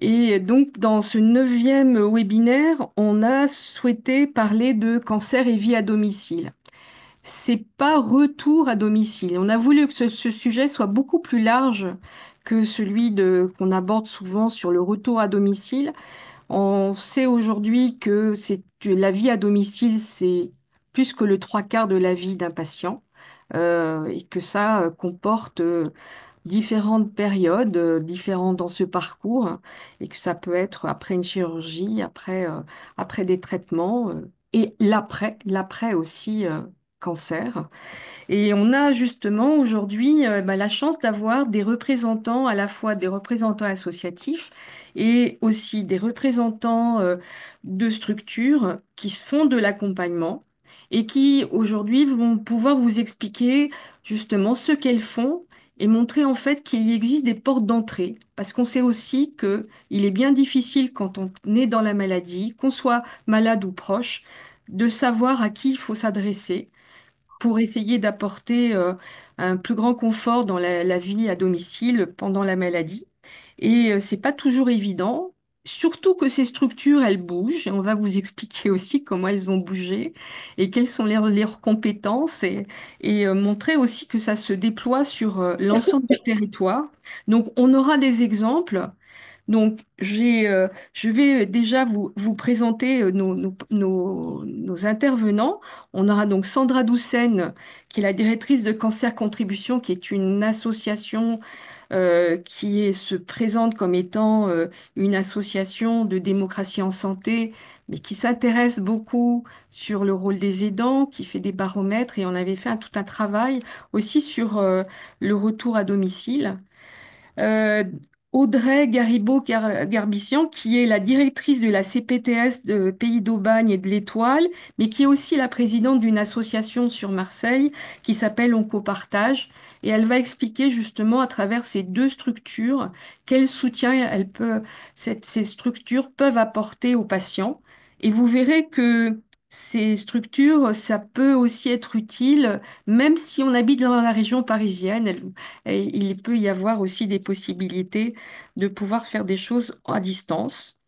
Et donc, dans ce neuvième webinaire, on a souhaité parler de cancer et vie à domicile. C'est pas retour à domicile. On a voulu que ce sujet soit beaucoup plus large que qu'on aborde souvent sur le retour à domicile. On sait aujourd'hui que la vie à domicile, c'est plus que le trois quarts de la vie d'un patient, et que ça comporte différentes périodes, différentes dans ce parcours, hein, et que ça peut être après une chirurgie, après des traitements, et l'après aussi, cancer. Et on a justement aujourd'hui la chance d'avoir des représentants, à la fois des représentants associatifs et aussi des représentants de structures qui font de l'accompagnement et qui aujourd'hui vont pouvoir vous expliquer justement ce qu'elles font et montrer en fait qu'il existe des portes d'entrée. Parce qu'on sait aussi que il est bien difficile quand on est dans la maladie, qu'on soit malade ou proche, de savoir à qui il faut s'adresser pour essayer d'apporter un plus grand confort dans la vie à domicile pendant la maladie. Et c'est pas toujours évident, surtout que ces structures, elles bougent. Et on va vous expliquer aussi comment elles ont bougé et quelles sont leurs compétences et montrer aussi que ça se déploie sur l'ensemble du territoire. Donc, on aura des exemples. Donc, je vais déjà vous présenter nos intervenants. On aura donc Sandra Doucen, qui est la directrice de Cancer Contribution, qui est une association se présente comme étant une association de démocratie en santé, mais qui s'intéresse beaucoup sur le rôle des aidants, qui fait des baromètres, et on avait fait tout un travail aussi sur le retour à domicile. Euh, Audrey Garibaud-Garbissian, qui est la directrice de la CPTS de Pays d'Aubagne et de l'Étoile, mais qui est aussi la présidente d'une association sur Marseille qui s'appelle Oncopartage. Et elle va expliquer justement à travers ces deux structures quel soutien ces structures peuvent apporter aux patients. Et vous verrez que ces structures, ça peut aussi être utile, même si on habite dans la région parisienne. Et il peut y avoir aussi des possibilités de pouvoir faire des choses à distance.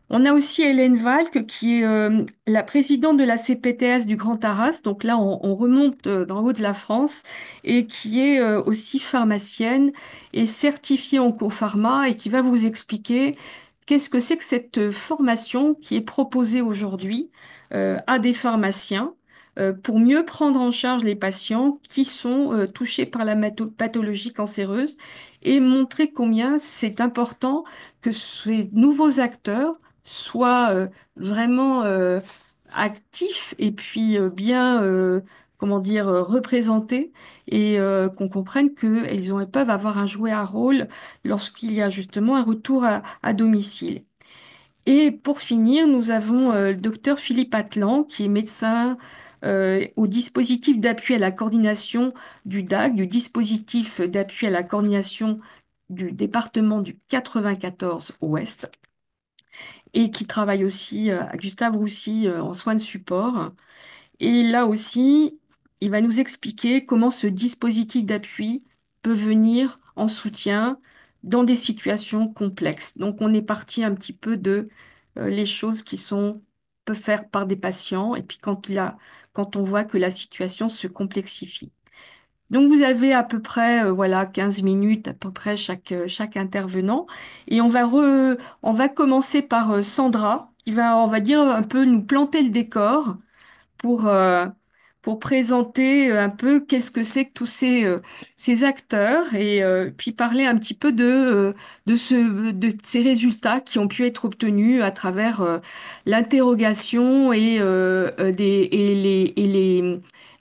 On a aussi Hélène Valk, qui est la présidente de la CPTS du Grand Arras. Donc là, on remonte dans le haut de la France et qui est aussi pharmacienne et certifiée en co-pharma et qui va vous expliquer qu'est-ce que c'est que cette formation qui est proposée aujourd'hui à des pharmaciens pour mieux prendre en charge les patients qui sont touchés par la pathologie cancéreuse et montrer combien c'est important que ces nouveaux acteurs soient vraiment actifs et puis bien, comment dire, représentés et qu'on comprenne qu'ils peuvent avoir un jouet à rôle lorsqu'il y a justement un retour à domicile. Et pour finir, nous avons le docteur Philippe Atlan, qui est médecin au dispositif d'appui à la coordination du DAC, du dispositif d'appui à la coordination du département du 94 Ouest, et qui travaille aussi à Gustave Roussy en soins de support. Et là aussi, il va nous expliquer comment ce dispositif d'appui peut venir en soutien dans des situations complexes. Donc, on est parti un petit peu de les choses peuvent faire par des patients, et puis quand on voit que la situation se complexifie. Donc, vous avez à peu près voilà, 15 minutes à peu près chaque intervenant. Et on va commencer par Sandra, qui va, on va dire, un peu nous planter le décor pour, euh, pour présenter un peu qu'est-ce que c'est que tous ces acteurs et puis parler un petit peu de ces résultats qui ont pu être obtenus à travers l'interrogation et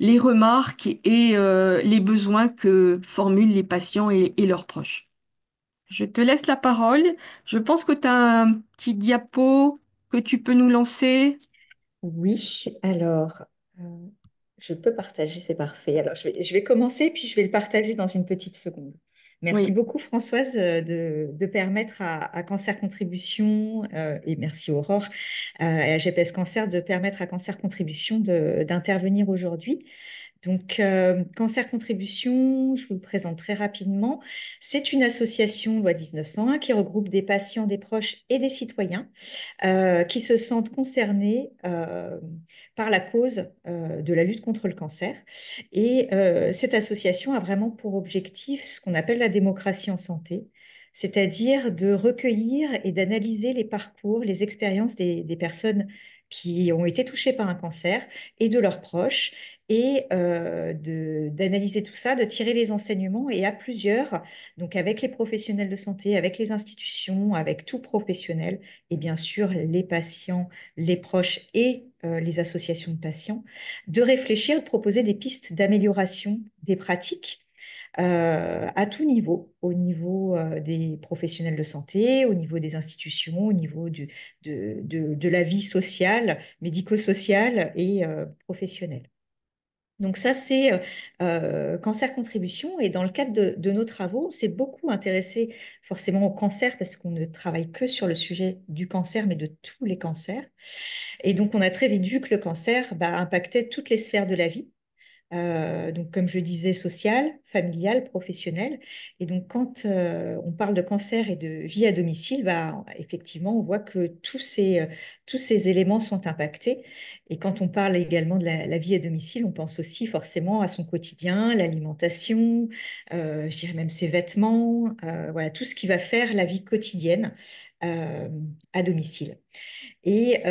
les remarques et les besoins que formulent les patients et leurs proches. Je te laisse la parole. Je pense que tu as un petit diapo que tu peux nous lancer. Oui, alors, euh, je peux partager, c'est parfait. Alors, je vais commencer, puis je vais le partager dans une petite seconde. Merci Oui. beaucoup, Françoise, de permettre à Cancer Contribution, et merci Aurore, et à GPS Cancer, de permettre à Cancer Contribution d'intervenir aujourd'hui. Donc, Cancer Contribution, je vous le présente très rapidement. C'est une association loi 1901 qui regroupe des patients, des proches et des citoyens qui se sentent concernés par la cause de la lutte contre le cancer. Et cette association a vraiment pour objectif ce qu'on appelle la démocratie en santé, c'est-à-dire de recueillir et d'analyser les parcours, les expériences des personnes qui ont été touchées par un cancer et de leurs proches, et d'analyser tout ça, de tirer les enseignements et à plusieurs, donc avec les professionnels de santé, avec les institutions, avec tout professionnel, et bien sûr les patients, les proches et les associations de patients, de réfléchir, de proposer des pistes d'amélioration des pratiques à tout niveau, au niveau des professionnels de santé, au niveau des institutions, au niveau de la vie sociale, médico-sociale et professionnelle. Donc ça, c'est Cancer Contribution. Et dans le cadre de nos travaux, on s'est beaucoup intéressé forcément au cancer parce qu'on ne travaille que sur le sujet du cancer, mais de tous les cancers. Et donc, on a très vite vu que le cancer impactait toutes les sphères de la vie. Donc, comme je disais, social, familial, professionnel. Et donc, quand on parle de cancer et de vie à domicile, effectivement, on voit que tous ces éléments sont impactés. Et quand on parle également de la vie à domicile, on pense aussi forcément à son quotidien, l'alimentation, je dirais même ses vêtements, voilà, tout ce qui va faire la vie quotidienne euh, à domicile. Et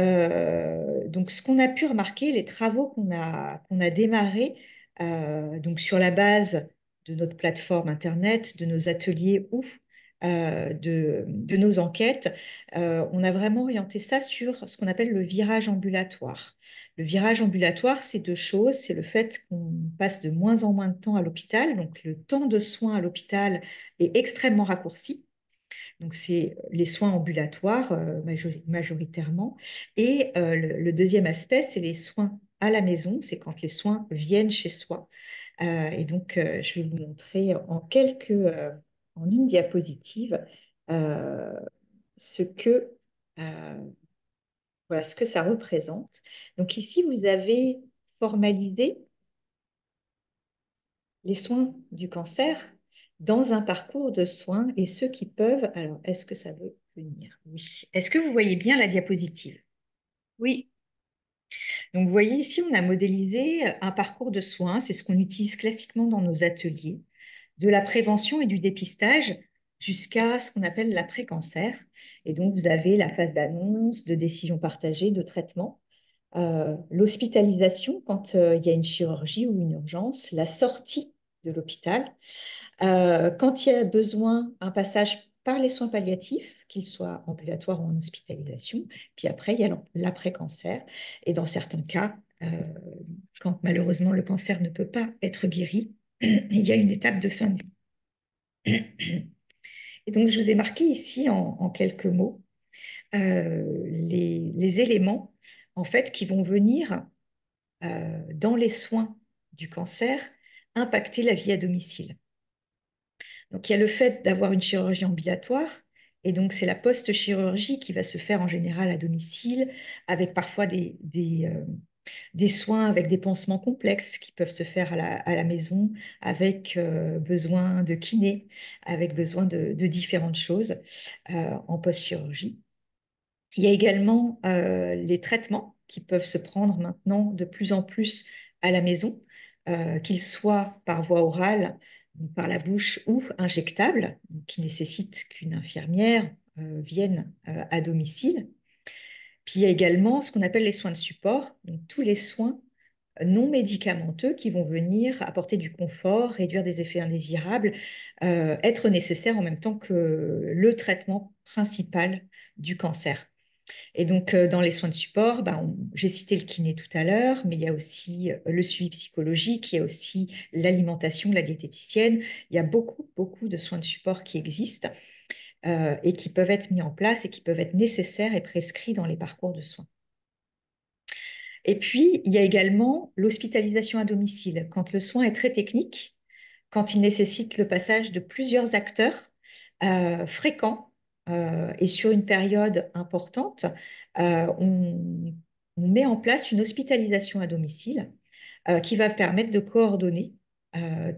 donc, ce qu'on a pu remarquer, les travaux qu'on a démarrés, donc sur la base de notre plateforme Internet, de nos ateliers ou de nos enquêtes, on a vraiment orienté ça sur ce qu'on appelle le virage ambulatoire. Le virage ambulatoire, c'est deux choses. C'est le fait qu'on passe de moins en moins de temps à l'hôpital, donc le temps de soins à l'hôpital est extrêmement raccourci. Donc, c'est les soins ambulatoires majoritairement. Et le deuxième aspect, c'est les soins à la maison. C'est quand les soins viennent chez soi. Et donc, je vais vous montrer en une diapositive, euh, ce que, euh, voilà, ce que ça représente. Donc, ici, vous avez formalisé les soins du cancer dans un parcours de soins et ceux qui peuvent. Alors, est-ce que ça veut venir? Oui. Est-ce que vous voyez bien la diapositive? Oui, Donc, vous voyez ici, on a modélisé un parcours de soins. C'est ce qu'on utilise classiquement dans nos ateliers, de la prévention et du dépistage jusqu'à ce qu'on appelle l'après-cancer. Et donc, vous avez la phase d'annonce, de décision partagée, de traitement, l'hospitalisation quand il y a une chirurgie ou une urgence, la sortie de l'hôpital, quand il y a besoin, un passage par les soins palliatifs, qu'ils soient ambulatoires ou en hospitalisation. Puis après, il y a l'après-cancer. Et dans certains cas, quand malheureusement le cancer ne peut pas être guéri, il y a une étape de fin de vie. Et donc, je vous ai marqué ici en quelques mots les éléments en fait qui vont venir dans les soins du cancer impacter la vie à domicile. Donc, il y a le fait d'avoir une chirurgie ambulatoire, et donc c'est la post-chirurgie qui va se faire en général à domicile, avec parfois des soins avec des pansements complexes qui peuvent se faire à la maison, avec besoin de kiné, avec besoin de différentes choses en post-chirurgie. Il y a également les traitements qui peuvent se prendre maintenant de plus en plus à la maison, qu'ils soient par voie orale, donc par la bouche, ou injectables, donc qui nécessitent qu'une infirmière vienne à domicile. Puis il y a également ce qu'on appelle les soins de support, donc tous les soins non médicamenteux qui vont venir apporter du confort, réduire des effets indésirables, être nécessaires en même temps que le traitement principal du cancer. Et donc, dans les soins de support, j'ai cité le kiné tout à l'heure, mais il y a aussi le suivi psychologique, il y a aussi l'alimentation, la diététicienne. Il y a beaucoup, beaucoup de soins de support qui existent et qui peuvent être mis en place et qui peuvent être nécessaires et prescrits dans les parcours de soins. Et puis, il y a également l'hospitalisation à domicile. Quand le soin est très technique, quand il nécessite le passage de plusieurs acteurs fréquents et sur une période importante, on met en place une hospitalisation à domicile qui va permettre de coordonner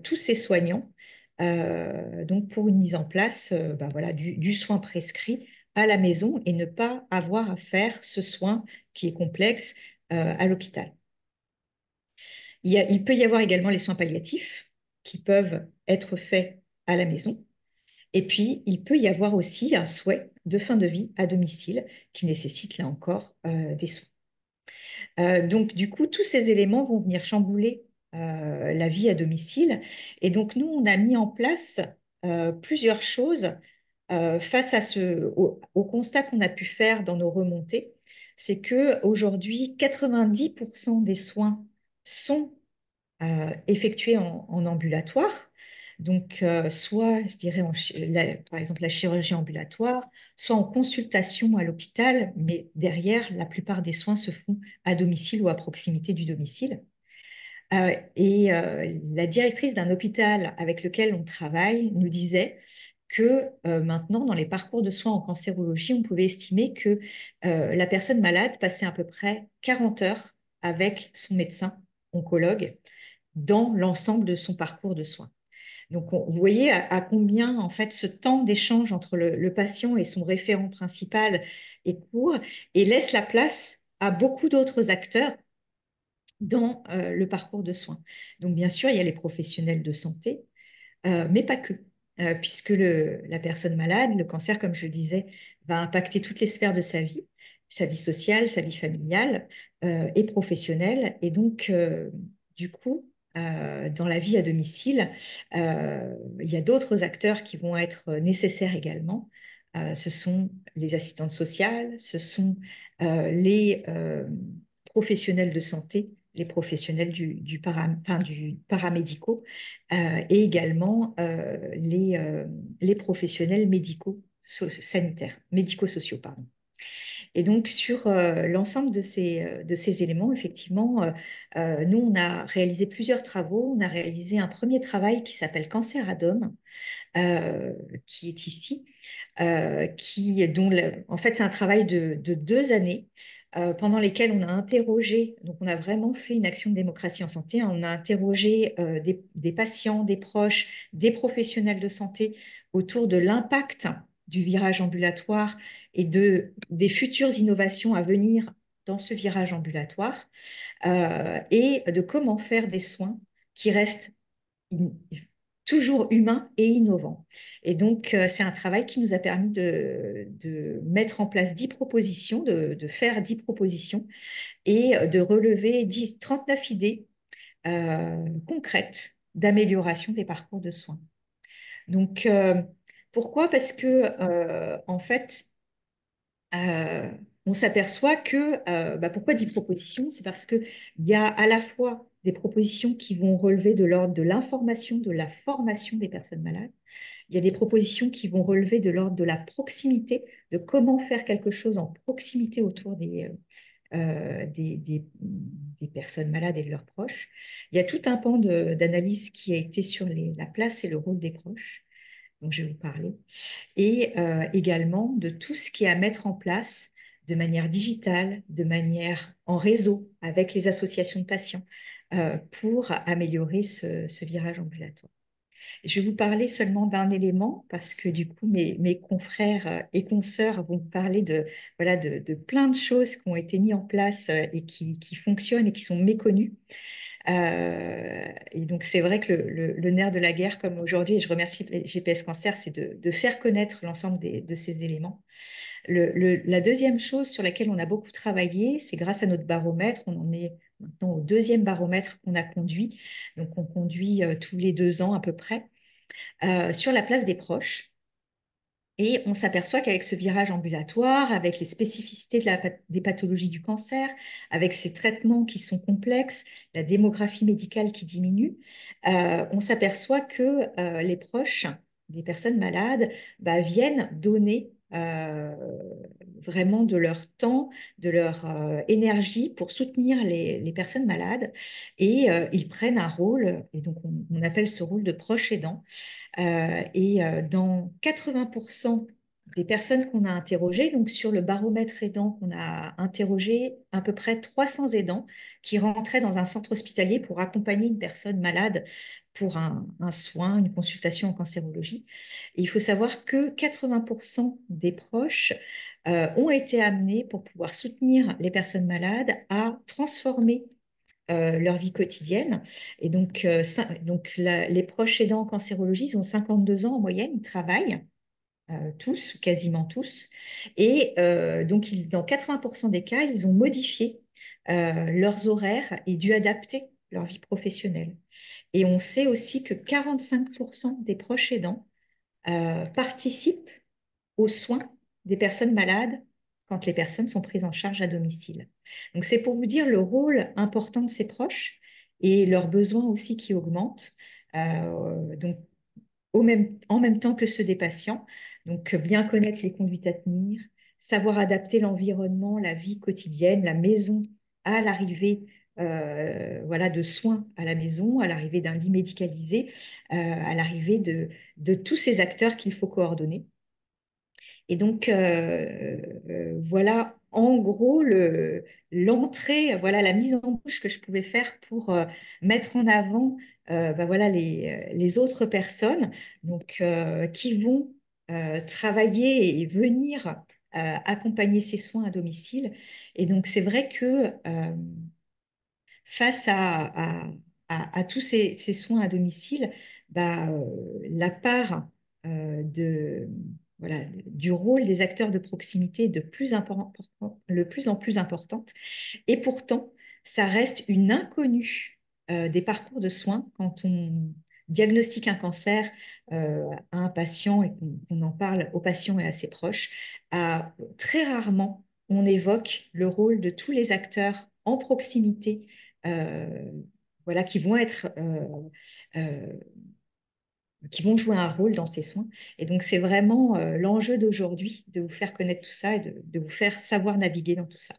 tous ces soignants donc pour une mise en place ben voilà, du soin prescrit à la maison et ne pas avoir à faire ce soin qui est complexe à l'hôpital. Il peut y avoir également les soins palliatifs qui peuvent être faits à la maison. Et puis, il peut y avoir aussi un souhait de fin de vie à domicile qui nécessite là encore des soins. Donc, du coup, tous ces éléments vont venir chambouler la vie à domicile. Et donc, nous, on a mis en place plusieurs choses face au constat qu'on a pu faire dans nos remontées. C'est que aujourd'hui, 90% des soins sont effectués en ambulatoire. Donc, soit, je dirais, par exemple, la chirurgie ambulatoire, soit en consultation à l'hôpital, mais derrière, la plupart des soins se font à domicile ou à proximité du domicile. La directrice d'un hôpital avec lequel on travaille nous disait que maintenant, dans les parcours de soins en cancérologie, on pouvait estimer que la personne malade passait à peu près 40 heures avec son médecin oncologue dans l'ensemble de son parcours de soins. Donc, vous voyez à combien, en fait, ce temps d'échange entre le patient et son référent principal est court et laisse la place à beaucoup d'autres acteurs dans le parcours de soins. Donc, bien sûr, il y a les professionnels de santé, mais pas que, puisque la personne malade, le cancer, comme je le disais, va impacter toutes les sphères de sa vie sociale, sa vie familiale et professionnelle. Et donc, du coup, dans la vie à domicile, il y a d'autres acteurs qui vont être nécessaires également. Ce sont les assistantes sociales, ce sont les professionnels de santé, les professionnels du paramédicaux et également les professionnels médicaux sanitaires, médico-sociaux, pardon. Et donc, sur l'ensemble de ces éléments, effectivement, nous, on a réalisé plusieurs travaux. On a réalisé un premier travail qui s'appelle Cancer à Dôme, euh, qui est ici, en fait, c'est un travail de 2 années pendant lesquelles on a interrogé, donc on a vraiment fait une action de démocratie en santé, hein. On a interrogé des patients, des proches, des professionnels de santé autour de l'impact du virage ambulatoire et des futures innovations à venir dans ce virage ambulatoire et de comment faire des soins qui restent in- toujours humain et innovant. Et donc, c'est un travail qui nous a permis de mettre en place 10 propositions, de faire 10 propositions et de relever 39 idées concrètes d'amélioration des parcours de soins. Donc, pourquoi? Parce que, en fait, euh, on s'aperçoit que, pourquoi 10 propositions? C'est parce qu'il y a à la fois des propositions qui vont relever de l'ordre de l'information, de la formation des personnes malades. Il y a des propositions qui vont relever de l'ordre de la proximité, de comment faire quelque chose en proximité autour des personnes malades et de leurs proches. Il y a tout un pan d'analyse qui a été sur la place et le rôle des proches, dont je vais vous parler et également de tout ce qui est à mettre en place de manière digitale, de manière en réseau avec les associations de patients pour améliorer ce virage ambulatoire. Je vais vous parler seulement d'un élément parce que du coup, mes confrères et consoeurs vont vous parler voilà, de plein de choses qui ont été mises en place et qui fonctionnent et qui sont méconnues. Et donc, c'est vrai que le nerf de la guerre, comme aujourd'hui, et je remercie GPS Cancer, c'est de faire connaître l'ensemble de ces éléments. La deuxième chose sur laquelle on a beaucoup travaillé, c'est grâce à notre baromètre. On en est maintenant au deuxième baromètre qu'on a conduit. Donc, on conduit tous les 2 ans à peu près sur la place des proches. Et on s'aperçoit qu'avec ce virage ambulatoire, avec les spécificités des pathologies du cancer, avec ces traitements qui sont complexes, la démographie médicale qui diminue, on s'aperçoit que les proches des personnes malades viennent donner vraiment de leur temps, de leur énergie pour soutenir les personnes malades. Et ils prennent un rôle, et donc on appelle ce rôle de proche aidant dans 80% des personnes qu'on a interrogées. Donc, sur le baromètre aidant, on a interrogé à peu près 300 aidants qui rentraient dans un centre hospitalier pour accompagner une personne malade pour un soin, une consultation en cancérologie. Et il faut savoir que 80% des proches ont été amenés pour pouvoir soutenir les personnes malades à transformer leur vie quotidienne. Et donc, les proches aidants en cancérologie, ils ont 52 ans en moyenne, ils travaillent tous, ou quasiment tous. Et donc, dans 80% des cas, ils ont modifié leurs horaires et dû adapter leur vie professionnelle. Et on sait aussi que 45% des proches aidants participent aux soins des personnes malades quand les personnes sont prises en charge à domicile. Donc, c'est pour vous dire le rôle important de ces proches et leurs besoins aussi qui augmentent. Donc, en même temps que ceux des patients. Donc, bien connaître les conduites à tenir, savoir adapter l'environnement, la vie quotidienne, la maison à l'arrivée voilà, de soins à la maison, à l'arrivée d'un lit médicalisé, à l'arrivée de tous ces acteurs qu'il faut coordonner. Et donc, voilà en gros l'entrée, voilà la mise en bouche que je pouvais faire pour mettre en avant voilà, les autres personnes donc, qui vont travailler et venir accompagner ces soins à domicile. Et donc, c'est vrai que face à tous ces soins à domicile, bah, la part voilà, du rôle des acteurs de proximité est de plus en plus importante. Et pourtant, ça reste une inconnue des parcours de soins quand on diagnostique un cancer à un patient et qu'on en parle aux patients et à ses proches. Très rarement, on évoque le rôle de tous les acteurs en proximité euh, voilà, euh, qui vont jouer un rôle dans ces soins. Et donc, c'est vraiment l'enjeu d'aujourd'hui de vous faire connaître tout ça et de vous faire savoir naviguer dans tout ça.